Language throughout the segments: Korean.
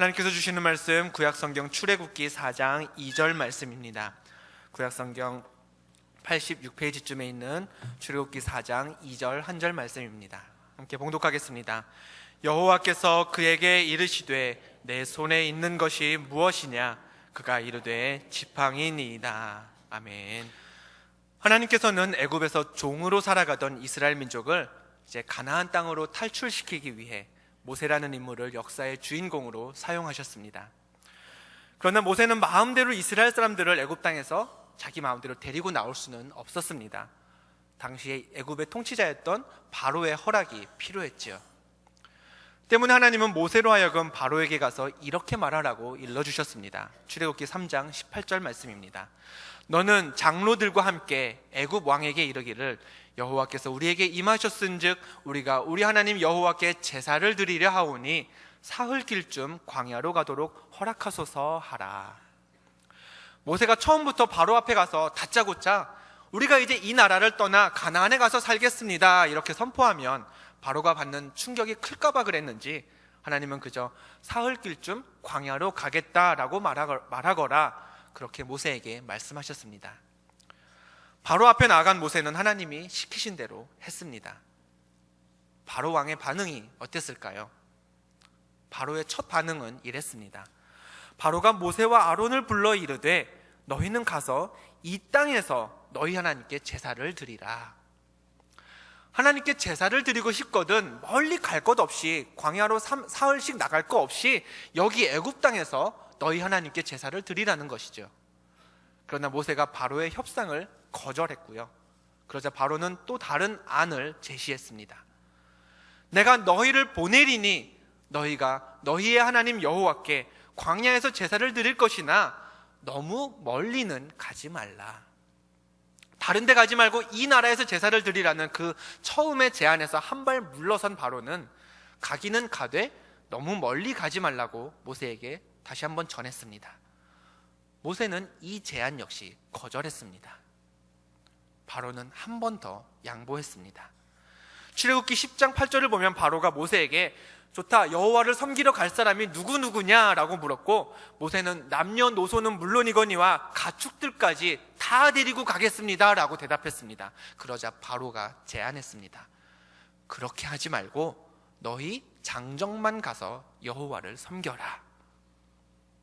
하나님께서 주시는 말씀 구약성경 출애굽기 4장 2절 말씀입니다. 구약성경 86페이지쯤에 있는 출애굽기 4장 2절 한 절 말씀입니다. 함께 봉독하겠습니다. 여호와께서 그에게 이르시되 내 손에 있는 것이 무엇이냐? 그가 이르되 지팡이니이다. 아멘. 하나님께서는 애굽에서 종으로 살아가던 이스라엘 민족을 이제 가나안 땅으로 탈출시키기 위해 모세라는 인물을 역사의 주인공으로 사용하셨습니다. 그러나 모세는 마음대로 이스라엘 사람들을 애굽 땅에서 자기 마음대로 데리고 나올 수는 없었습니다. 당시에 애굽의 통치자였던 바로의 허락이 필요했지요. 때문에 하나님은 모세로 하여금 바로에게 가서 이렇게 말하라고 일러주셨습니다. 출애굽기 3장 18절 말씀입니다. 너는 장로들과 함께 애굽 왕에게 이르기를 여호와께서 우리에게 임하셨은즉 우리가 우리 하나님 여호와께 제사를 드리려 하오니 사흘길쯤 광야로 가도록 허락하소서 하라. 모세가 처음부터 바로 앞에 가서 다짜고짜 우리가 이제 이 나라를 떠나 가나안에 가서 살겠습니다 이렇게 선포하면 바로가 받는 충격이 클까봐 그랬는지 하나님은 그저 사흘길쯤 광야로 가겠다라고 말하거라 그렇게 모세에게 말씀하셨습니다. 바로 앞에 나아간 모세는 하나님이 시키신 대로 했습니다. 바로 왕의 반응이 어땠을까요? 바로의 첫 반응은 이랬습니다. 바로가 모세와 아론을 불러 이르되 너희는 가서 이 땅에서 너희 하나님께 제사를 드리라. 하나님께 제사를 드리고 싶거든 멀리 갈 것 없이 광야로 사흘씩 나갈 것 없이 여기 애굽 땅에서 너희 하나님께 제사를 드리라는 것이죠. 그러나 모세가 바로의 협상을 거절했고요. 그러자 바로는 또 다른 안을 제시했습니다. 내가 너희를 보내리니 너희가 너희의 하나님 여호와께 광야에서 제사를 드릴 것이나 너무 멀리는 가지 말라. 다른 데 가지 말고 이 나라에서 제사를 드리라는 그 처음의 제안에서 한 발 물러선 바로는 가기는 가되 너무 멀리 가지 말라고 모세에게 다시 한번 전했습니다. 모세는 이 제안 역시 거절했습니다. 바로는 한 번 더 양보했습니다. 출애굽기 10장 8절을 보면 바로가 모세에게 좋다, 여호와를 섬기러 갈 사람이 누구냐라고 물었고 모세는 남녀노소는 물론이거니와 가축들까지 다 데리고 가겠습니다 라고 대답했습니다. 그러자 바로가 제안했습니다. 그렇게 하지 말고 너희 장정만 가서 여호와를 섬겨라.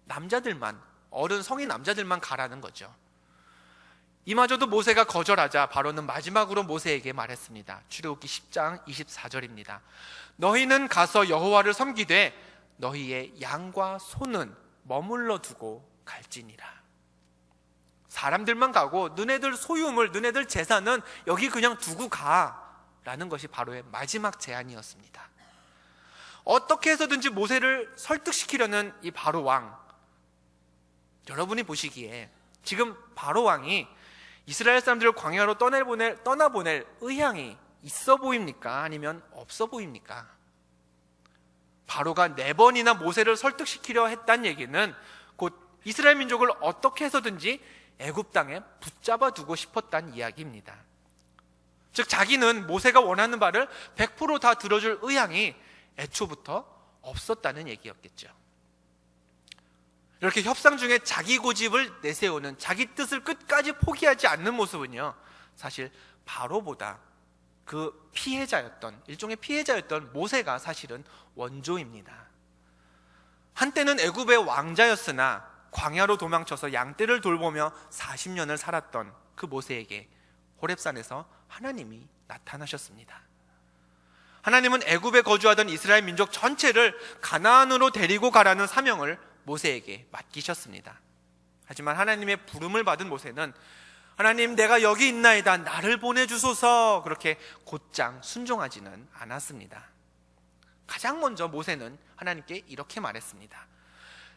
남자들만, 어른 성인 남자들만 가라는 거죠. 이마저도 모세가 거절하자 바로는 마지막으로 모세에게 말했습니다. 출애굽기 10장 24절입니다. 너희는 가서 여호와를 섬기되 너희의 양과 소는 머물러 두고 갈지니라. 사람들만 가고 너네들 소유물, 너네들 재산은 여기 그냥 두고 가라는 것이 바로의 마지막 제안이었습니다. 어떻게 해서든지 모세를 설득시키려는 이 바로 왕, 여러분이 보시기에 지금 바로 왕이 이스라엘 사람들을 광야로 떠나보낼 의향이 있어 보입니까? 아니면 없어 보입니까? 바로가 4번이나 모세를 설득시키려 했다는 얘기는 곧 이스라엘 민족을 어떻게 해서든지 애굽 땅에 붙잡아 두고 싶었다는 이야기입니다. 즉 자기는 모세가 원하는 바를 100% 다 들어줄 의향이 애초부터 없었다는 얘기였겠죠. 이렇게 협상 중에 자기 고집을 내세우는, 자기 뜻을 끝까지 포기하지 않는 모습은요, 사실 바로보다 그 피해자였던, 일종의 피해자였던 모세가 사실은 원조입니다. 한때는 애굽의 왕자였으나 광야로 도망쳐서 양떼를 돌보며 40년을 살았던 그 모세에게 호렙산에서 하나님이 나타나셨습니다. 하나님은 애굽에 거주하던 이스라엘 민족 전체를 가나안으로 데리고 가라는 사명을 모세에게 맡기셨습니다. 하지만 하나님의 부름을 받은 모세는 하나님, 내가 여기 있나이다, 나를 보내주소서, 그렇게 곧장 순종하지는 않았습니다. 가장 먼저 모세는 하나님께 이렇게 말했습니다.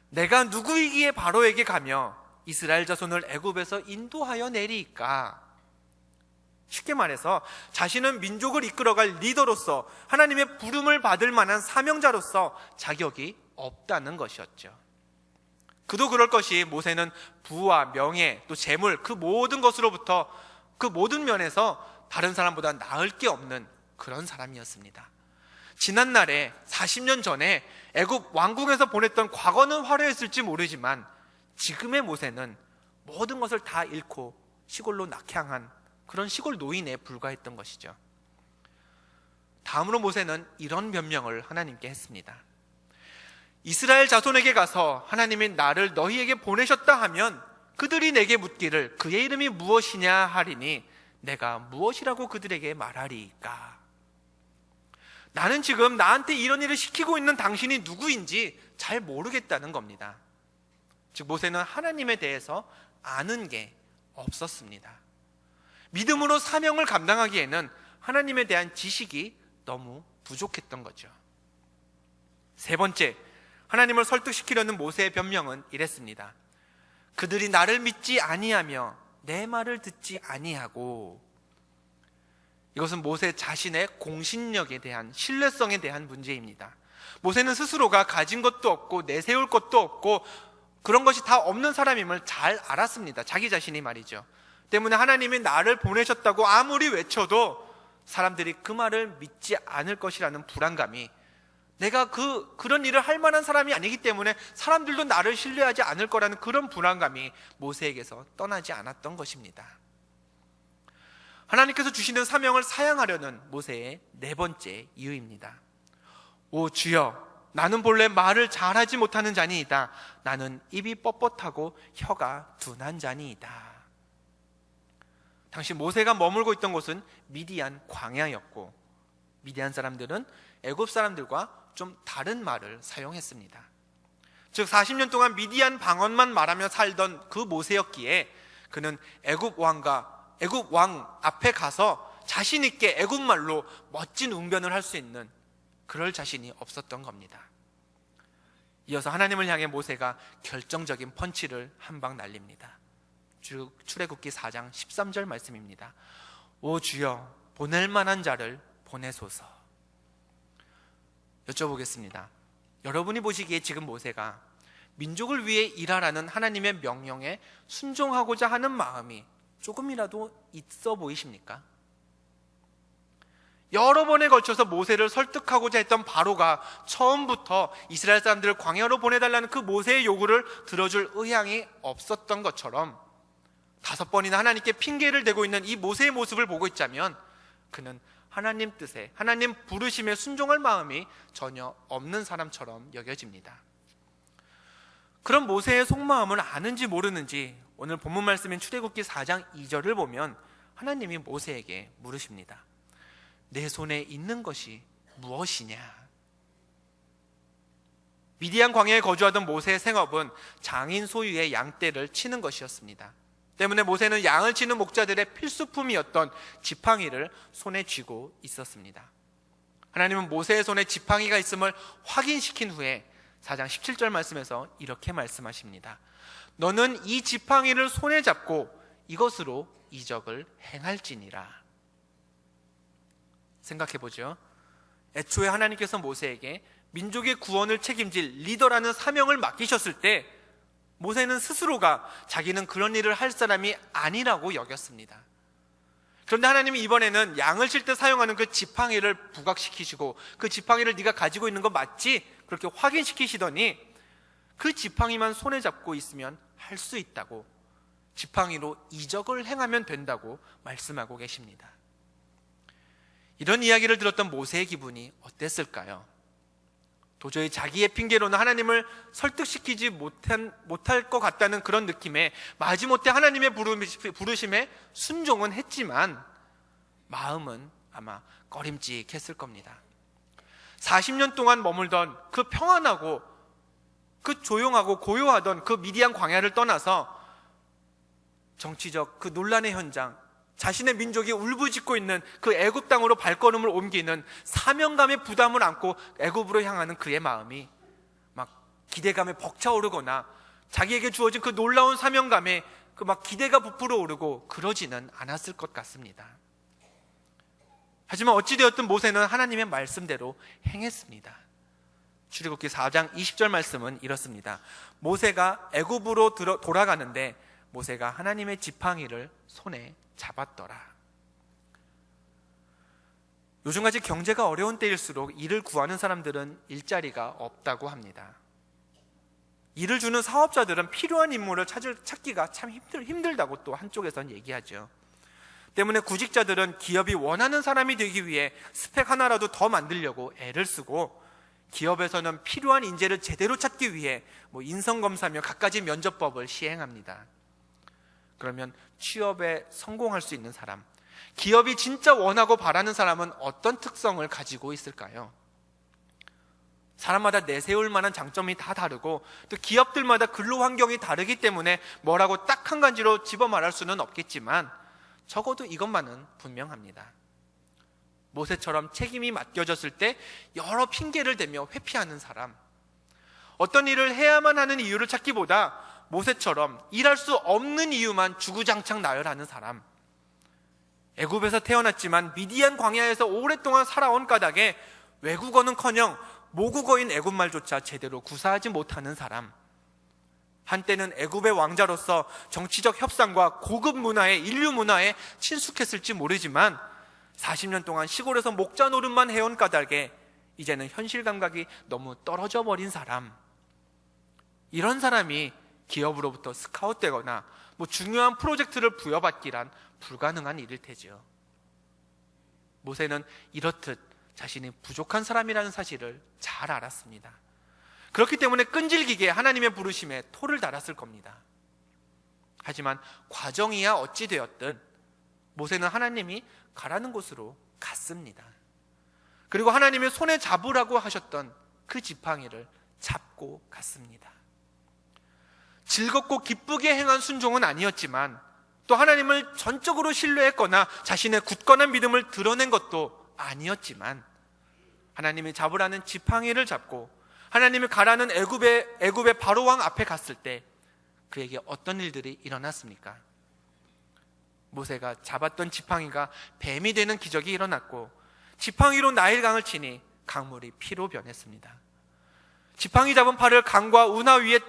내가 누구이기에 바로에게 가며 이스라엘 자손을 애굽에서 인도하여 내리이까? 쉽게 말해서 자신은 민족을 이끌어갈 리더로서 하나님의 부름을 받을 만한 사명자로서 자격이 없다는 것이었죠. 그도 그럴 것이 모세는 부와 명예 또 재물 그 모든 것으로부터 그 모든 면에서 다른 사람보다 나을 게 없는 그런 사람이었습니다. 지난날에 40년 전에 애굽 왕궁에서 보냈던 과거는 화려했을지 모르지만 지금의 모세는 모든 것을 다 잃고 시골로 낙향한 그런 시골 노인에 불과했던 것이죠. 다음으로 모세는 이런 변명을 하나님께 했습니다. 이스라엘 자손에게 가서 하나님이 나를 너희에게 보내셨다 하면 그들이 내게 묻기를 그의 이름이 무엇이냐 하리니 내가 무엇이라고 그들에게 말하리이까. 나는 지금 나한테 이런 일을 시키고 있는 당신이 누구인지 잘 모르겠다는 겁니다. 즉 모세는 하나님에 대해서 아는 게 없었습니다. 믿음으로 사명을 감당하기에는 하나님에 대한 지식이 너무 부족했던 거죠. 세 번째, 하나님을 설득시키려는 모세의 변명은 이랬습니다. 그들이 나를 믿지 아니하며 내 말을 듣지 아니하고. 이것은 모세 자신의 공신력에 대한, 신뢰성에 대한 문제입니다. 모세는 스스로가 가진 것도 없고 내세울 것도 없고 그런 것이 다 없는 사람임을 잘 알았습니다. 자기 자신이 말이죠. 때문에 하나님이 나를 보내셨다고 아무리 외쳐도 사람들이 그 말을 믿지 않을 것이라는 불안감이, 내가 그런 일을 할 만한 사람이 아니기 때문에 사람들도 나를 신뢰하지 않을 거라는 그런 불안감이 모세에게서 떠나지 않았던 것입니다. 하나님께서 주시는 사명을 사양하려는 모세의 네 번째 이유입니다. 오 주여, 나는 본래 말을 잘하지 못하는 자니이다. 나는 입이 뻣뻣하고 혀가 둔한 자니이다. 당시 모세가 머물고 있던 곳은 미디안 광야였고 미디안 사람들은 애굽 사람들과 좀 다른 말을 사용했습니다. 즉 40년 동안 미디안 방언만 말하며 살던 그 모세였기에 그는 애굽 왕 앞에 가서 자신 있게 애굽 말로 멋진 웅변을 할 수 있는 그럴 자신이 없었던 겁니다. 이어서 하나님을 향해 모세가 결정적인 펀치를 한 방 날립니다. 출애굽기 4장 13절 말씀입니다. 오 주여, 보낼 만한 자를 보내소서. 여쭤보겠습니다. 여러분이 보시기에 지금 모세가 민족을 위해 일하라는 하나님의 명령에 순종하고자 하는 마음이 조금이라도 있어 보이십니까? 여러 번에 걸쳐서 모세를 설득하고자 했던 바로가 처음부터 이스라엘 사람들을 광야로 보내달라는 그 모세의 요구를 들어줄 의향이 없었던 것처럼 5번이나 하나님께 핑계를 대고 있는 이 모세의 모습을 보고 있자면 그는 하나님 뜻에, 하나님 부르심에 순종할 마음이 전혀 없는 사람처럼 여겨집니다. 그런 모세의 속마음을 아는지 모르는지 오늘 본문 말씀인 출애굽기 4장 2절을 보면 하나님이 모세에게 물으십니다. 내 손에 있는 것이 무엇이냐? 미디안 광야에 거주하던 모세의 생업은 장인 소유의 양떼를 치는 것이었습니다. 때문에 모세는 양을 치는 목자들의 필수품이었던 지팡이를 손에 쥐고 있었습니다. 하나님은 모세의 손에 지팡이가 있음을 확인시킨 후에 4장 17절 말씀에서 이렇게 말씀하십니다. 너는 이 지팡이를 손에 잡고 이것으로 이적을 행할지니라. 생각해보죠. 애초에 하나님께서 모세에게 민족의 구원을 책임질 리더라는 사명을 맡기셨을 때 모세는 스스로가 자기는 그런 일을 할 사람이 아니라고 여겼습니다. 그런데 하나님이 이번에는 양을 칠 때 사용하는 그 지팡이를 부각시키시고 그 지팡이를 네가 가지고 있는 거 맞지? 그렇게 확인시키시더니 그 지팡이만 손에 잡고 있으면 할 수 있다고, 지팡이로 이적을 행하면 된다고 말씀하고 계십니다. 이런 이야기를 들었던 모세의 기분이 어땠을까요? 도저히 자기의 핑계로는 하나님을 설득시키지 못할 것 같다는 그런 느낌에 마지못해 하나님의 부르심에 순종은 했지만 마음은 아마 꺼림칙했을 겁니다. 40년 동안 머물던 그 평안하고 그 조용하고 고요하던 그 미디안 광야를 떠나서 정치적 그 논란의 현장, 자신의 민족이 울부짖고 있는 그 애굽 땅으로 발걸음을 옮기는 사명감의 부담을 안고 애굽으로 향하는 그의 마음이 막 기대감에 벅차오르거나 자기에게 주어진 그 놀라운 사명감에 그 막 기대가 부풀어 오르고 그러지는 않았을 것 같습니다. 하지만 어찌되었든 모세는 하나님의 말씀대로 행했습니다. 출애굽기 4장 20절 말씀은 이렇습니다. 모세가 애굽으로 돌아가는데 모세가 하나님의 지팡이를 손에 잡았더라. 요즘같이 경제가 어려운 때일수록 일을 구하는 사람들은 일자리가 없다고 합니다. 일을 주는 사업자들은 필요한 인물을 찾기가 참 힘들다고 또 한쪽에선 얘기하죠. 때문에 구직자들은 기업이 원하는 사람이 되기 위해 스펙 하나라도 더 만들려고 애를 쓰고, 기업에서는 필요한 인재를 제대로 찾기 위해 인성검사며 갖가지 면접법을 시행합니다. 그러면 취업에 성공할 수 있는 사람, 기업이 진짜 원하고 바라는 사람은 어떤 특성을 가지고 있을까요? 사람마다 내세울 만한 장점이 다 다르고, 또 기업들마다 근로 환경이 다르기 때문에 뭐라고 딱 한 가지로 집어 말할 수는 없겠지만 적어도 이것만은 분명합니다. 모세처럼 책임이 맡겨졌을 때 여러 핑계를 대며 회피하는 사람, 어떤 일을 해야만 하는 이유를 찾기보다 모세처럼 일할 수 없는 이유만 주구장창 나열하는 사람, 애굽에서 태어났지만 미디안 광야에서 오랫동안 살아온 까닭에 외국어는커녕 모국어인 애굽말조차 제대로 구사하지 못하는 사람, 한때는 애굽의 왕자로서 정치적 협상과 고급 문화에, 인류 문화에 친숙했을지 모르지만 40년 동안 시골에서 목자 노릇만 해온 까닭에 이제는 현실 감각이 너무 떨어져 버린 사람, 이런 사람이 기업으로부터 스카웃되거나 중요한 프로젝트를 부여받기란 불가능한 일일 테죠. 모세는 이렇듯 자신이 부족한 사람이라는 사실을 잘 알았습니다. 그렇기 때문에 끈질기게 하나님의 부르심에 토를 달았을 겁니다. 하지만 과정이야 어찌 되었든 모세는 하나님이 가라는 곳으로 갔습니다. 그리고 하나님의 손에 잡으라고 하셨던 그 지팡이를 잡고 갔습니다. 즐겁고 기쁘게 행한 순종은 아니었지만, 또 하나님을 전적으로 신뢰했거나 자신의 굳건한 믿음을 드러낸 것도 아니었지만, 하나님이 잡으라는 지팡이를 잡고 하나님이 가라는 애굽의 바로 왕 앞에 갔을 때 그에게 어떤 일들이 일어났습니까? 모세가 잡았던 지팡이가 뱀이 되는 기적이 일어났고, 지팡이로 나일강을 치니 강물이 피로 변했습니다. 지팡이 잡은 팔을 강과 운하 위에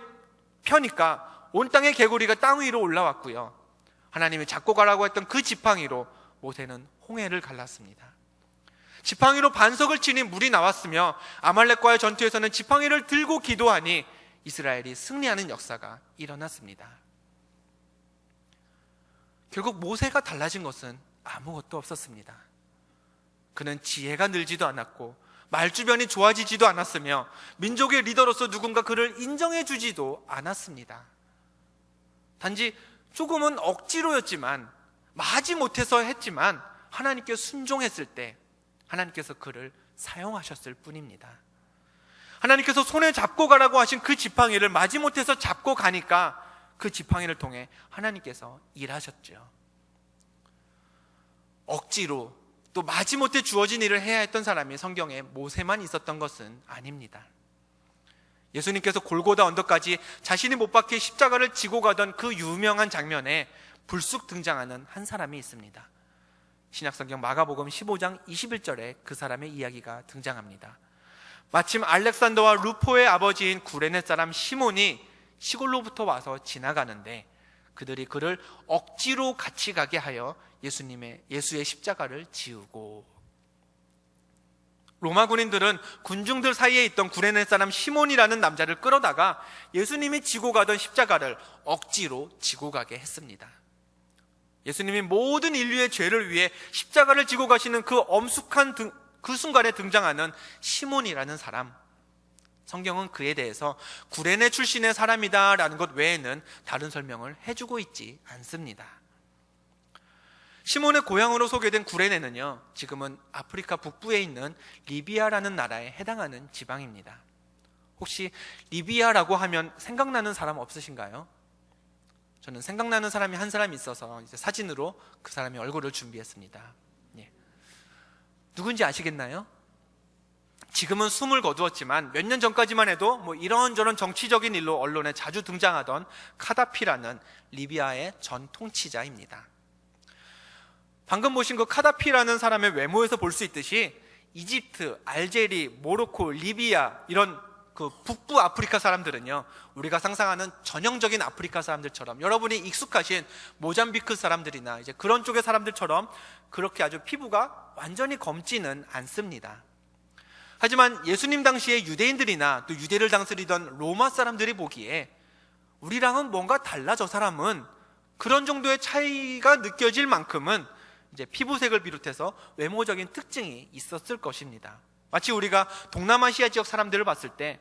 펴니까 온 땅의 개구리가 땅 위로 올라왔고요, 하나님이 잡고 가라고 했던 그 지팡이로 모세는 홍해를 갈랐습니다. 지팡이로 반석을 치니 물이 나왔으며, 아말렉과의 전투에서는 지팡이를 들고 기도하니 이스라엘이 승리하는 역사가 일어났습니다. 결국 모세가 달라진 것은 아무것도 없었습니다. 그는 지혜가 늘지도 않았고 말주변이 좋아지지도 않았으며 민족의 리더로서 누군가 그를 인정해 주지도 않았습니다. 단지 조금은 억지로였지만, 마지 못해서 했지만 하나님께 순종했을 때 하나님께서 그를 사용하셨을 뿐입니다. 하나님께서 손에 잡고 가라고 하신 그 지팡이를 마지못해서 잡고 가니까 그 지팡이를 통해 하나님께서 일하셨죠. 억지로 또 마지못해 주어진 일을 해야 했던 사람이 성경에 모세만 있었던 것은 아닙니다. 예수님께서 골고다 언덕까지 자신이 못 박혀 십자가를 지고 가던 그 유명한 장면에 불쑥 등장하는 한 사람이 있습니다. 신약성경 마가복음 15장 21절에 그 사람의 이야기가 등장합니다. 마침 알렉산더와 루포의 아버지인 구레네 사람 시몬이 시골로부터 와서 지나가는데, 그들이 그를 억지로 같이 가게 하여 예수의 십자가를 지우고, 로마 군인들은 군중들 사이에 있던 구레네 사람 시몬이라는 남자를 끌어다가 예수님이 지고 가던 십자가를 억지로 지고 가게 했습니다. 예수님이 모든 인류의 죄를 위해 십자가를 지고 가시는 그 엄숙한 그 순간에 등장하는 시몬이라는 사람, 성경은 그에 대해서 구레네 출신의 사람이다 라는 것 외에는 다른 설명을 해주고 있지 않습니다. 시몬의 고향으로 소개된 구레네는요, 지금은 아프리카 북부에 있는 리비아라는 나라에 해당하는 지방입니다. 혹시 리비아라고 하면 생각나는 사람 없으신가요? 저는 생각나는 사람이 한 사람이 있어서 이제 사진으로 그 사람의 얼굴을 준비했습니다. 예. 누군지 아시겠나요? 지금은 숨을 거두었지만 몇 년 전까지만 해도 이런저런 정치적인 일로 언론에 자주 등장하던 카다피라는 리비아의 전 통치자입니다. 방금 보신 그 카다피라는 사람의 외모에서 볼 수 있듯이 이집트, 알제리, 모로코, 리비아 이런 그 북부 아프리카 사람들은요, 우리가 상상하는 전형적인 아프리카 사람들처럼, 여러분이 익숙하신 모잠비크 사람들이나 이제 그런 쪽의 사람들처럼 그렇게 아주 피부가 완전히 검지는 않습니다. 하지만 예수님 당시에 유대인들이나 또 유대를 다스리던 로마 사람들이 보기에 우리랑은 뭔가 달라, 저 사람은, 그런 정도의 차이가 느껴질 만큼은 이제 피부색을 비롯해서 외모적인 특징이 있었을 것입니다. 마치 우리가 동남아시아 지역 사람들을 봤을 때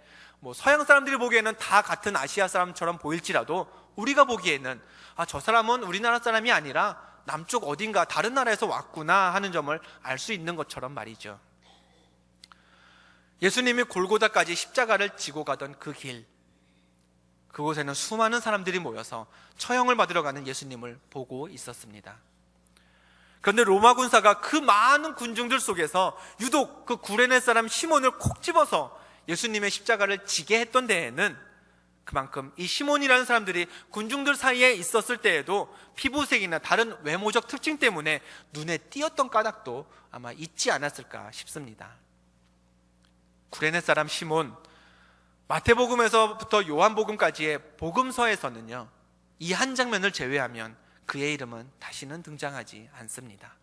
서양 사람들이 보기에는 다 같은 아시아 사람처럼 보일지라도 우리가 보기에는 저 사람은 우리나라 사람이 아니라 남쪽 어딘가 다른 나라에서 왔구나 하는 점을 알 수 있는 것처럼 말이죠. 예수님이 골고다까지 십자가를 지고 가던 그 길, 그곳에는 수많은 사람들이 모여서 처형을 받으러 가는 예수님을 보고 있었습니다. 그런데 로마 군사가 그 많은 군중들 속에서 유독 그 구레네 사람 시몬을 콕 집어서 예수님의 십자가를 지게 했던 데에는 그만큼 이 시몬이라는 사람들이 군중들 사이에 있었을 때에도 피부색이나 다른 외모적 특징 때문에 눈에 띄었던 까닭도 아마 있지 않았을까 싶습니다. 구레네 사람 시몬, 마태복음에서부터 요한복음까지의 복음서에서는요, 이 한 장면을 제외하면 그의 이름은 다시는 등장하지 않습니다.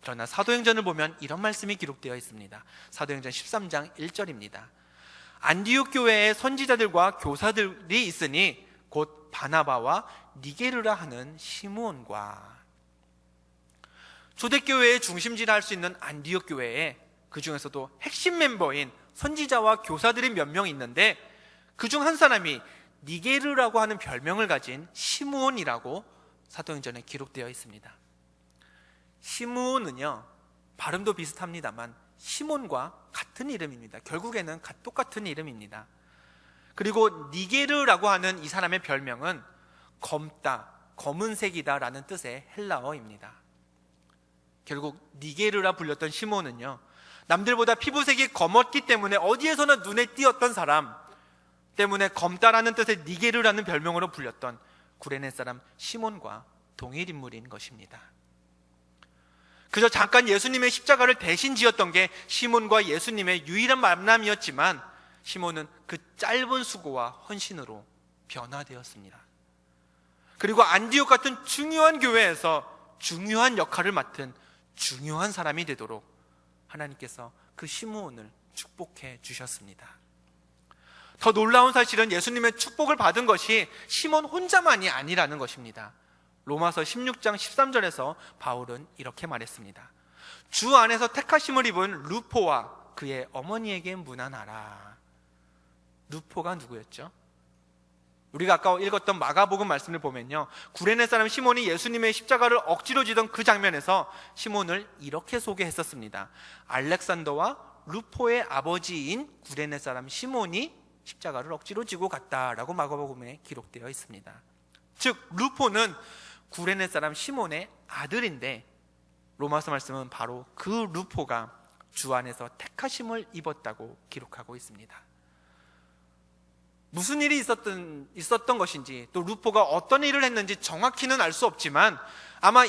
그러나 사도행전을 보면 이런 말씀이 기록되어 있습니다. 사도행전 13장 1절입니다. 안디옥 교회에 선지자들과 교사들이 있으니 곧 바나바와 니게르라 하는 시므온과. 초대교회의 중심지라 할 수 있는 안디옥 교회에 그 중에서도 핵심 멤버인 선지자와 교사들이 몇 명 있는데 그 중 한 사람이 니게르라고 하는 별명을 가진 시므온이라고 사도행전에 기록되어 있습니다. 시므온은요, 발음도 비슷합니다만 시몬과 같은 이름입니다. 결국에는 똑같은 이름입니다. 그리고 니게르라고 하는 이 사람의 별명은 검다, 검은색이다 라는 뜻의 헬라어입니다. 결국 니게르라 불렸던 시몬은요, 남들보다 피부색이 검었기 때문에 어디에서나 눈에 띄었던 사람 때문에 검다라는 뜻의 니게르라는 별명으로 불렸던 구레네 사람 시몬과 동일 인물인 것입니다. 그저 잠깐 예수님의 십자가를 대신 지었던 게 시몬과 예수님의 유일한 만남이었지만 시몬은 그 짧은 수고와 헌신으로 변화되었습니다. 그리고 안디옥 같은 중요한 교회에서 중요한 역할을 맡은 중요한 사람이 되도록 하나님께서 그 시므온을 축복해 주셨습니다. 더 놀라운 사실은 예수님의 축복을 받은 것이 시몬 혼자만이 아니라는 것입니다. 로마서 16장 13절에서 바울은 이렇게 말했습니다. 주 안에서 택하심을 입은 루포와 그의 어머니에게 문안하라. 루포가 누구였죠? 우리가 아까 읽었던 마가복음 말씀을 보면요, 구레네 사람 시몬이 예수님의 십자가를 억지로 지던 그 장면에서 시몬을 이렇게 소개했었습니다. 알렉산더와 루포의 아버지인 구레네 사람 시몬이 십자가를 억지로 지고 갔다라고 마가복음에 기록되어 있습니다. 즉 루포는 구레네 사람 시몬의 아들인데 로마서 말씀은 바로 그 루포가 주 안에서 택하심을 입었다고 기록하고 있습니다. 무슨 일이 있었던 것인지, 또 루포가 어떤 일을 했는지 정확히는 알 수 없지만 아마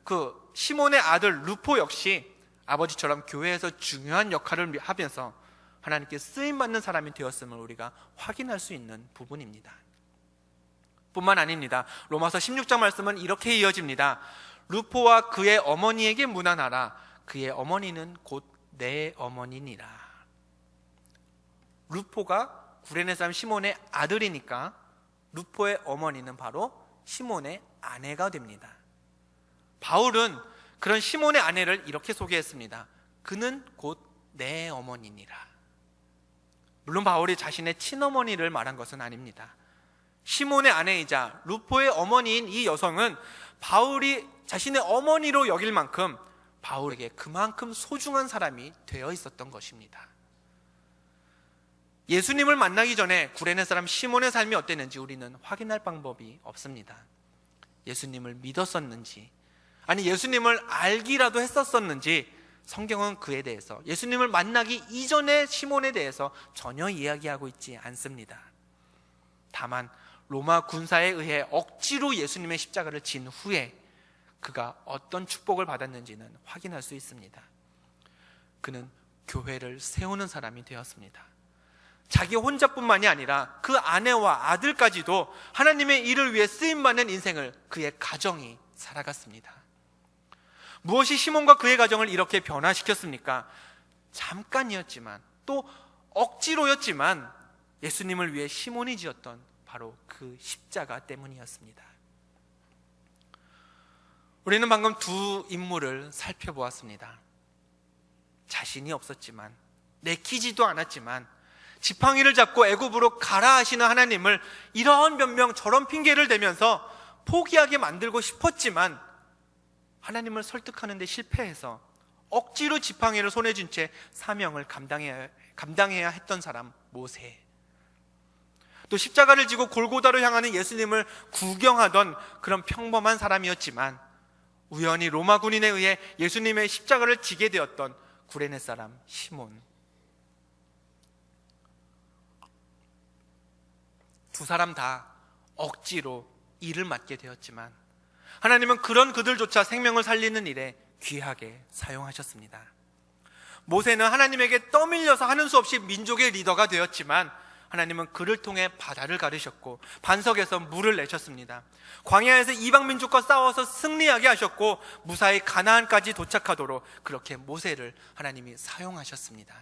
그 시몬의 아들 루포 역시 아버지처럼 교회에서 중요한 역할을 하면서 하나님께 쓰임받는 사람이 되었음을 우리가 확인할 수 있는 부분입니다. 뿐만 아닙니다. 로마서 16장 말씀은 이렇게 이어집니다. 루포와 그의 어머니에게 문안하라. 그의 어머니는 곧 내 어머니니라. 루포가 구레네 사람 시몬의 아들이니까 루포의 어머니는 바로 시몬의 아내가 됩니다. 바울은 그런 시몬의 아내를 이렇게 소개했습니다. 그는 곧 내 어머니니라. 물론 바울이 자신의 친어머니를 말한 것은 아닙니다. 시몬의 아내이자 루포의 어머니인 이 여성은 바울이 자신의 어머니로 여길 만큼 바울에게 그만큼 소중한 사람이 되어 있었던 것입니다. 예수님을 만나기 전에 구레네 사람 시몬의 삶이 어땠는지 우리는 확인할 방법이 없습니다. 예수님을 믿었었는지, 아니 예수님을 알기라도 했었었는지 성경은 그에 대해서, 예수님을 만나기 이전의 시몬에 대해서 전혀 이야기하고 있지 않습니다. 다만 로마 군사에 의해 억지로 예수님의 십자가를 진 후에 그가 어떤 축복을 받았는지는 확인할 수 있습니다. 그는 교회를 세우는 사람이 되었습니다. 자기 혼자뿐만이 아니라 그 아내와 아들까지도 하나님의 일을 위해 쓰임받는 인생을 그의 가정이 살아갔습니다. 무엇이 시몬과 그의 가정을 이렇게 변화시켰습니까? 잠깐이었지만, 또 억지로였지만 예수님을 위해 시몬이 지었던 바로 그 십자가 때문이었습니다. 우리는 방금 두 인물을 살펴보았습니다. 자신이 없었지만, 내키지도 않았지만 지팡이를 잡고 애굽으로 가라 하시는 하나님을 이런 변명 저런 핑계를 대면서 포기하게 만들고 싶었지만 하나님을 설득하는 데 실패해서 억지로 지팡이를 손에 쥔 채 사명을 감당해야 했던 사람 모세, 또 십자가를 지고 골고다로 향하는 예수님을 구경하던 그런 평범한 사람이었지만 우연히 로마 군인에 의해 예수님의 십자가를 지게 되었던 구레네 사람 시몬. 두 사람 다 억지로 일을 맡게 되었지만 하나님은 그런 그들조차 생명을 살리는 일에 귀하게 사용하셨습니다. 모세는 하나님에게 떠밀려서 하는 수 없이 민족의 리더가 되었지만 하나님은 그를 통해 바다를 가르셨고 반석에서 물을 내셨습니다. 광야에서 이방 민족과 싸워서 승리하게 하셨고 무사히 가나안까지 도착하도록 그렇게 모세를 하나님이 사용하셨습니다.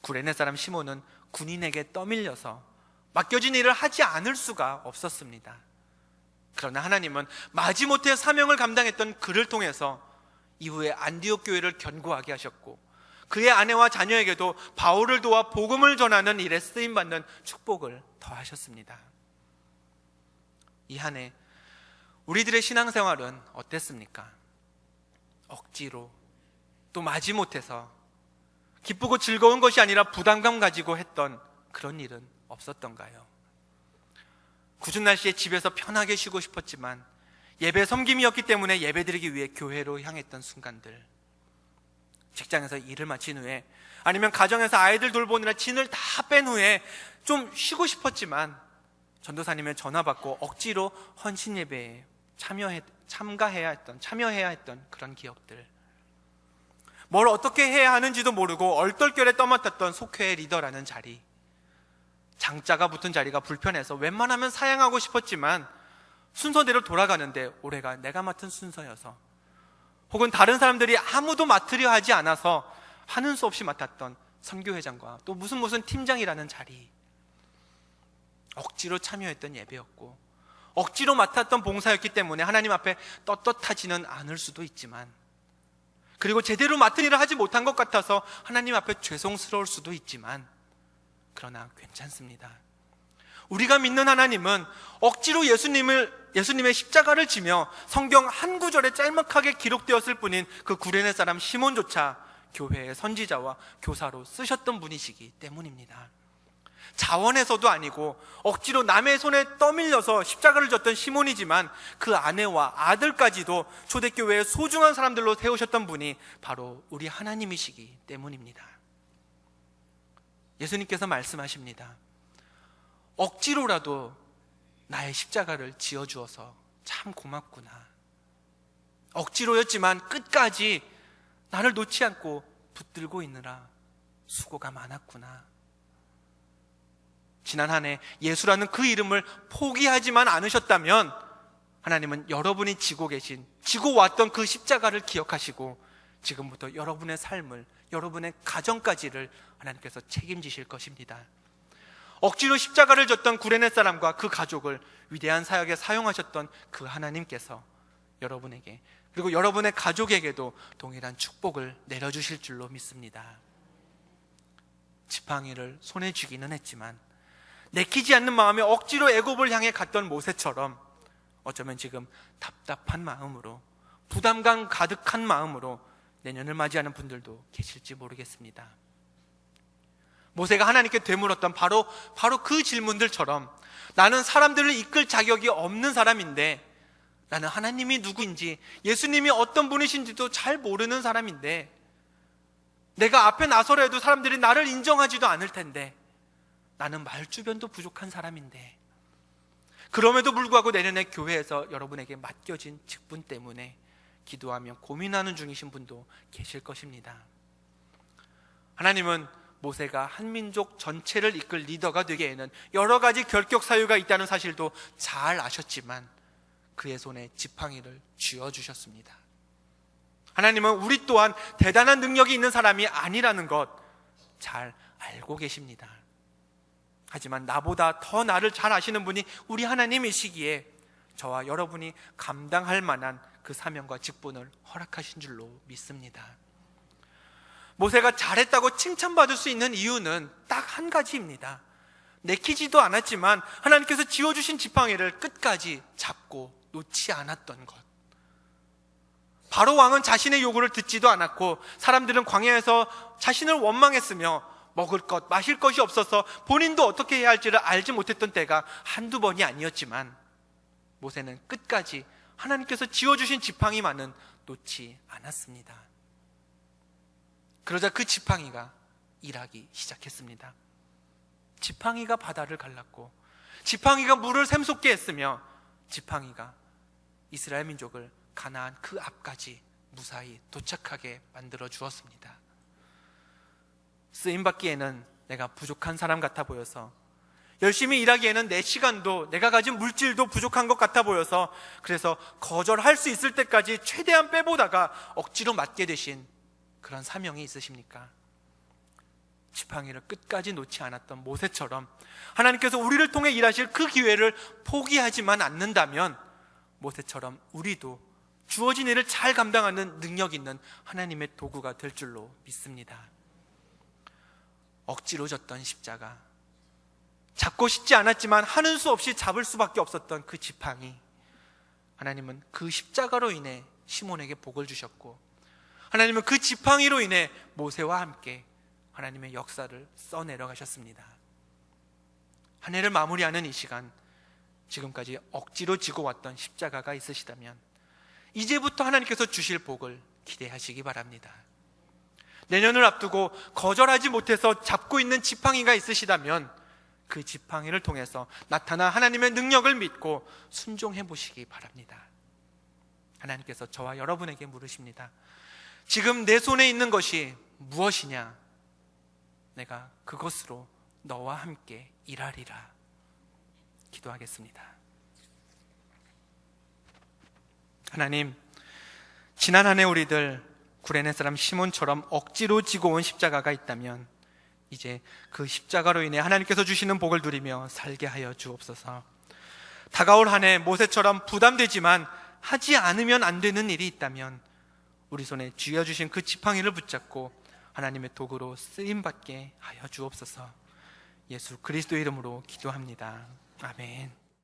구레네 사람 시몬은 군인에게 떠밀려서 맡겨진 일을 하지 않을 수가 없었습니다. 그러나 하나님은 마지못해 사명을 감당했던 그를 통해서 이후에 안디옥 교회를 견고하게 하셨고 그의 아내와 자녀에게도 바울을 도와 복음을 전하는 일에 쓰임받는 축복을 더하셨습니다. 이 한 해 우리들의 신앙생활은 어땠습니까? 억지로, 또 마지못해서, 기쁘고 즐거운 것이 아니라 부담감 가지고 했던 그런 일은 없었던가요? 궂은 날씨에 집에서 편하게 쉬고 싶었지만 예배 섬김이었기 때문에 예배드리기 위해 교회로 향했던 순간들, 직장에서 일을 마친 후에, 아니면 가정에서 아이들 돌보느라 진을 다 뺀 후에 좀 쉬고 싶었지만 전도사님의 전화 받고 억지로 헌신 예배에 참여해야 했던 그런 기억들, 뭘 어떻게 해야 하는지도 모르고 얼떨결에 떠맡았던 속회의 리더라는 자리, 장자가 붙은 자리가 불편해서 웬만하면 사양하고 싶었지만 순서대로 돌아가는데 올해가 내가 맡은 순서여서, 혹은 다른 사람들이 아무도 맡으려 하지 않아서 하는 수 없이 맡았던 선교회장과 또 무슨 팀장이라는 자리, 억지로 참여했던 예배였고 억지로 맡았던 봉사였기 때문에 하나님 앞에 떳떳하지는 않을 수도 있지만, 그리고 제대로 맡은 일을 하지 못한 것 같아서 하나님 앞에 죄송스러울 수도 있지만, 그러나 괜찮습니다. 우리가 믿는 하나님은 억지로 예수님의 십자가를 지며 성경 한 구절에 짤막하게 기록되었을 뿐인 그 구레네 사람 시몬조차 교회의 선지자와 교사로 쓰셨던 분이시기 때문입니다. 자원해서도 아니고 억지로 남의 손에 떠밀려서 십자가를 졌던 시몬이지만 그 아내와 아들까지도 초대교회의 소중한 사람들로 세우셨던 분이 바로 우리 하나님이시기 때문입니다. 예수님께서 말씀하십니다. 억지로라도 나의 십자가를 지어주어서 참 고맙구나. 억지로였지만 끝까지 나를 놓지 않고 붙들고 있느라 수고가 많았구나. 지난 한 해 예수라는 그 이름을 포기하지만 않으셨다면 하나님은 여러분이 지고 왔던 그 십자가를 기억하시고 지금부터 여러분의 삶을, 여러분의 가정까지를 하나님께서 책임지실 것입니다. 억지로 십자가를 졌던 구레네 사람과 그 가족을 위대한 사역에 사용하셨던 그 하나님께서 여러분에게, 그리고 여러분의 가족에게도 동일한 축복을 내려주실 줄로 믿습니다. 지팡이를 손에 쥐기는 했지만 내키지 않는 마음에 억지로 애굽을 향해 갔던 모세처럼 어쩌면 지금 답답한 마음으로, 부담감 가득한 마음으로 내년을 맞이하는 분들도 계실지 모르겠습니다. 모세가 하나님께 되물었던 바로 그 질문들처럼, 나는 사람들을 이끌 자격이 없는 사람인데, 나는 하나님이 누구인지, 예수님이 어떤 분이신지도 잘 모르는 사람인데, 내가 앞에 나서려 해도 사람들이 나를 인정하지도 않을 텐데, 나는 말주변도 부족한 사람인데, 그럼에도 불구하고 내년에 교회에서 여러분에게 맡겨진 직분 때문에 기도하며 고민하는 중이신 분도 계실 것입니다. 하나님은 모세가 한민족 전체를 이끌 리더가 되기에는 여러 가지 결격 사유가 있다는 사실도 잘 아셨지만 그의 손에 지팡이를 쥐어주셨습니다. 하나님은 우리 또한 대단한 능력이 있는 사람이 아니라는 것 잘 알고 계십니다. 하지만 나보다 더 나를 잘 아시는 분이 우리 하나님이시기에 저와 여러분이 감당할 만한 그 사명과 직분을 허락하신 줄로 믿습니다. 모세가 잘했다고 칭찬받을 수 있는 이유는 딱 한 가지입니다. 내키지도 않았지만 하나님께서 지어주신 지팡이를 끝까지 잡고 놓지 않았던 것. 바로 왕은 자신의 요구를 듣지도 않았고 사람들은 광야에서 자신을 원망했으며 먹을 것, 마실 것이 없어서 본인도 어떻게 해야 할지를 알지 못했던 때가 한두 번이 아니었지만 모세는 끝까지 하나님께서 지어주신 지팡이만은 놓지 않았습니다. 그러자 그 지팡이가 일하기 시작했습니다. 지팡이가 바다를 갈랐고 지팡이가 물을 샘솟게 했으며 지팡이가 이스라엘 민족을 가나안 그 앞까지 무사히 도착하게 만들어 주었습니다. 쓰임받기에는 내가 부족한 사람 같아 보여서, 열심히 일하기에는 내 시간도 내가 가진 물질도 부족한 것 같아 보여서, 그래서 거절할 수 있을 때까지 최대한 빼보다가 억지로 맡게 되신 그런 사명이 있으십니까? 지팡이를 끝까지 놓지 않았던 모세처럼 하나님께서 우리를 통해 일하실 그 기회를 포기하지만 않는다면 모세처럼 우리도 주어진 일을 잘 감당하는 능력 있는 하나님의 도구가 될 줄로 믿습니다. 억지로 졌던 십자가, 잡고 싶지 않았지만 하는 수 없이 잡을 수밖에 없었던 그 지팡이, 하나님은 그 십자가로 인해 시몬에게 복을 주셨고 하나님은 그 지팡이로 인해 모세와 함께 하나님의 역사를 써내려가셨습니다. 한 해를 마무리하는 이 시간, 지금까지 억지로 지고 왔던 십자가가 있으시다면 이제부터 하나님께서 주실 복을 기대하시기 바랍니다. 내년을 앞두고 거절하지 못해서 잡고 있는 지팡이가 있으시다면 그 지팡이를 통해서 나타난 하나님의 능력을 믿고 순종해 보시기 바랍니다. 하나님께서 저와 여러분에게 물으십니다. 지금 내 손에 있는 것이 무엇이냐? 내가 그것으로 너와 함께 일하리라. 기도하겠습니다. 하나님, 지난 한 해 우리들 구레네 사람 시몬처럼 억지로 지고 온 십자가가 있다면 이제 그 십자가로 인해 하나님께서 주시는 복을 누리며 살게 하여 주옵소서. 다가올 한 해 모세처럼 부담되지만 하지 않으면 안 되는 일이 있다면 우리 손에 쥐어주신 그 지팡이를 붙잡고 하나님의 도구로 쓰임받게 하여 주옵소서. 예수 그리스도의 이름으로 기도합니다. 아멘.